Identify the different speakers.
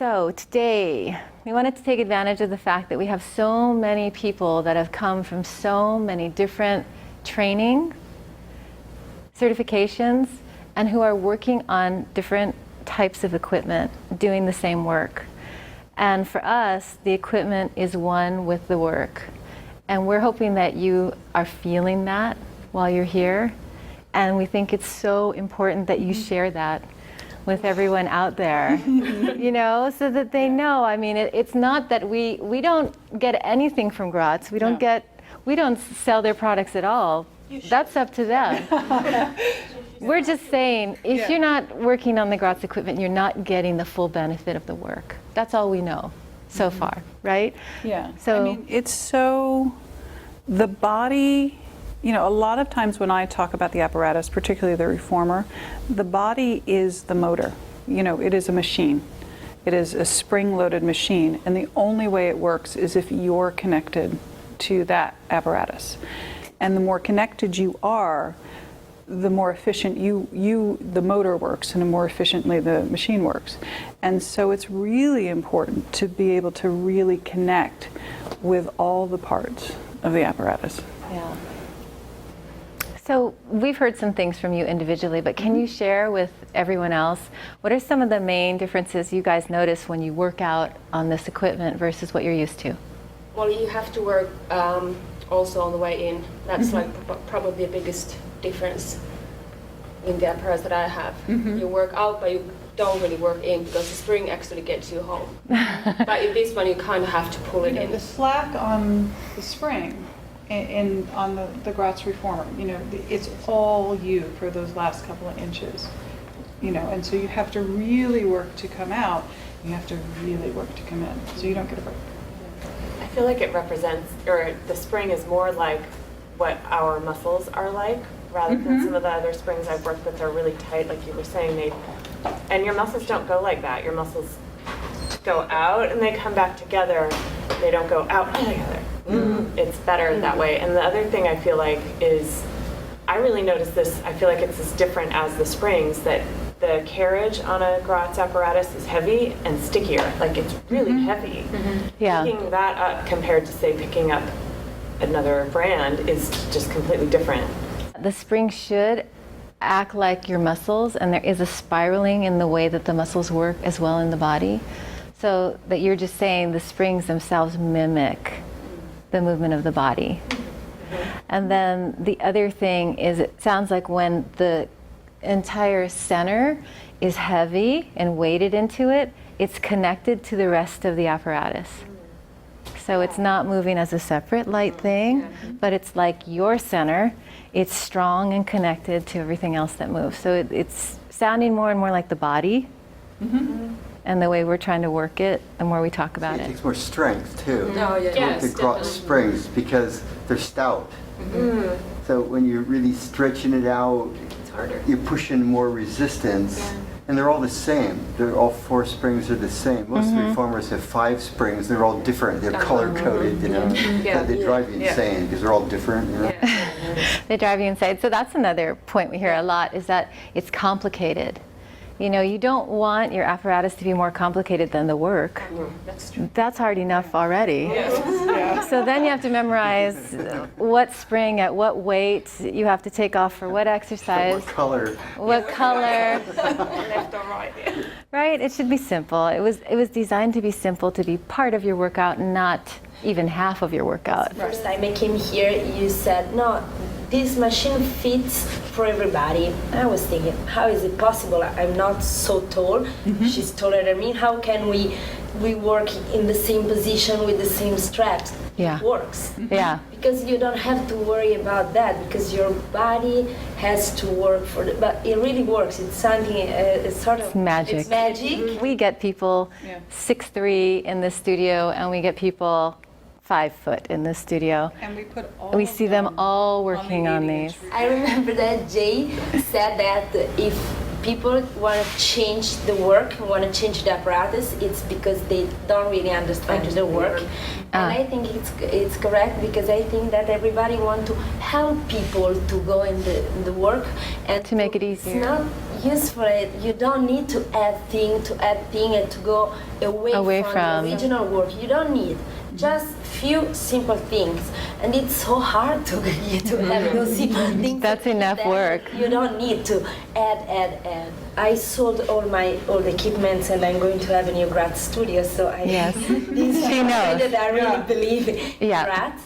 Speaker 1: So today, we wanted to take advantage of the fact that we have so many people that have come from so many different training, certifications, and who are working on different types of equipment, doing the same work. And for us, the equipment is one with the work. And we're hoping that you are feeling that while you're here. And we think it's so important that you share that with everyone out there, you know, so that they know. I mean, it's not that we don't get anything from Gratz. We don't sell their products at all. That's up to them. We're just saying, if you're not working on the Gratz equipment, you're not getting the full benefit of the work. That's all we know so far, right?
Speaker 2: Yeah.
Speaker 1: So
Speaker 2: I mean, it's so, the body, you know, a lot of times when I talk about the apparatus, particularly the reformer, the body is the motor. You know, it is a machine. It is a spring-loaded machine, and the only way it works is if you're connected to that apparatus. And the more connected you are, the more efficient the motor works, and the more efficiently the machine works. And so it's really important to be able to really connect with all the parts of the apparatus.
Speaker 1: yeah. So we've heard some things from you individually, but can you share with everyone else, what are some of the main differences you guys notice when you work out on this equipment versus what you're used to?
Speaker 3: Well, you have to work also on the way in. That's like probably the biggest difference in the apparatus that I have. You work out, but you don't really work in because the spring actually gets you home. But in this one, you kind of have to pull it in.
Speaker 2: The slack on the spring on the Gratz reformer, you know, it's all you for those last couple of inches, you know, and so you have to really work to come out. You have to really work to come in, so you don't get a break.
Speaker 4: I feel like it represents, or the spring is more like what our muscles are like, rather than some of the other springs I've worked with are really tight, like you were saying. And your muscles don't go like that. Your muscles go out and they come back together. They don't go out and together. It's better that way. And the other thing I feel like is, I really noticed this, I feel like it's as different as the springs, that the carriage on a Gratz apparatus is heavy and stickier. Like it's really heavy.
Speaker 1: Yeah.
Speaker 4: Picking that up compared to, say, picking up another brand is just completely different.
Speaker 1: The spring should act like your muscles, and there is a spiraling in the way that the muscles work as well in the body. So that you're just saying the springs themselves mimic the movement of the body. And then the other thing is, it sounds like when the entire center is heavy and weighted into it, it's connected to the rest of the apparatus. So it's not moving as a separate light thing, but it's like your center. It's strong and connected to everything else that moves. So it's sounding more and more like the body, and the way we're trying to work it, the more we talk about
Speaker 5: It
Speaker 1: it.
Speaker 5: takes more strength too.
Speaker 3: Oh, yeah.
Speaker 5: To work the Gratz springs because they're stout. So when you're really stretching it out,
Speaker 3: It's harder.
Speaker 5: you're pushing more resistance. And they're all the same. They're all 4 springs are the same. Most reformers have 5 springs. They're all different. They're color coded, you know. They drive you insane because they're all different, you know.
Speaker 1: They drive you insane. So that's another point we hear a lot, is that it's complicated. You know, you don't want your apparatus to be more complicated than the work.
Speaker 3: That's true.
Speaker 1: That's hard enough already. So then you have to memorize what spring at what weight you have to take off for what exercise,
Speaker 5: What color?
Speaker 1: what color.
Speaker 3: Left or right, yeah.
Speaker 1: Right? It should be simple. It was designed to be simple, to be part of your workout, not even half of your workout.
Speaker 6: First time I came here, you said, no, this machine fits for everybody. I was thinking, how is it possible? I'm not so tall. She's taller than me. How can we work in the same position with the same straps?
Speaker 1: Yeah.
Speaker 6: It works.
Speaker 1: Yeah.
Speaker 6: Because you don't have to worry about that, because your body has to work for it. But it really works. It's something, it's sort of...
Speaker 1: It's magic.
Speaker 6: It's magic.
Speaker 1: We get people 6'3" in the studio, and we get people 5 foot in the studio.
Speaker 2: And we put all
Speaker 1: We
Speaker 2: of
Speaker 1: see them all working on
Speaker 2: 80-inch
Speaker 1: these.
Speaker 6: I remember that Jay said that if people want to change the work, want to change the apparatus, it's because they don't really understand the work. And I think it's correct, because I think that everybody wants to help people to go in the work and
Speaker 1: To make it easier.
Speaker 6: It's not useful. You don't need to add thing and to go away from the original work. You don't need just few simple things, and it's so hard to have those simple things.
Speaker 1: That's enough work.
Speaker 6: You don't need to add. I sold all the equipment, and I'm going to have a new grad studio. So
Speaker 1: Yes.
Speaker 6: this
Speaker 1: She knows.
Speaker 6: that I really believe in
Speaker 1: Yeah.
Speaker 6: grads.